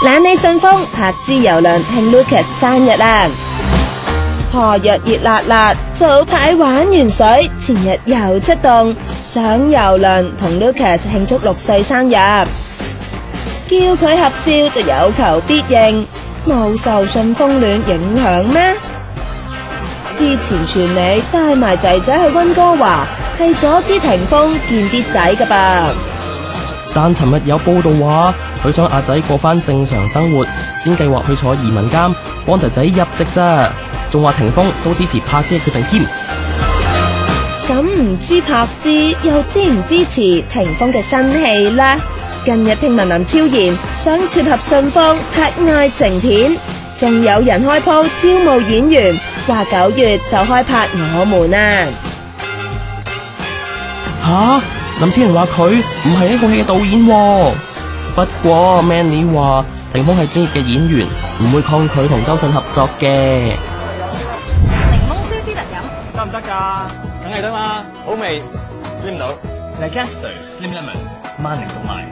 懶你順風拍支郵輪慶 Lucas 生日啦！何日熱辣辣，早排玩完水，前日又出動上郵輪同 Lucas 慶祝6歲生日，叫佢合照就有求必應，冇受順風戀影響咩？之前傳你帶埋仔仔去溫哥華，係阻止霆鋒見啲仔噶噃。但尋日有報道話，佢想阿仔過返正常生活，先計劃去坐移民監，幫仔仔入籍咋，仲話霆鋒都支持柏芝嘅決定添。咁唔知柏芝又支唔支持霆鋒嘅新戲啦？近日聽聞林超賢想撮合順風拍愛情片，仲有人開鋪招募演員，話9月就開拍我們啊！吓？林超賢話佢唔係呢套戲嘅導演喎，不過 Manny 話霆鋒係專業嘅演員，唔會抗拒同周迅合作嘅。檸檬燒脂特飲得唔得㗎？梗係得啦，好味，Slim 到。Legasto Slim Lemon 萬寧同埋。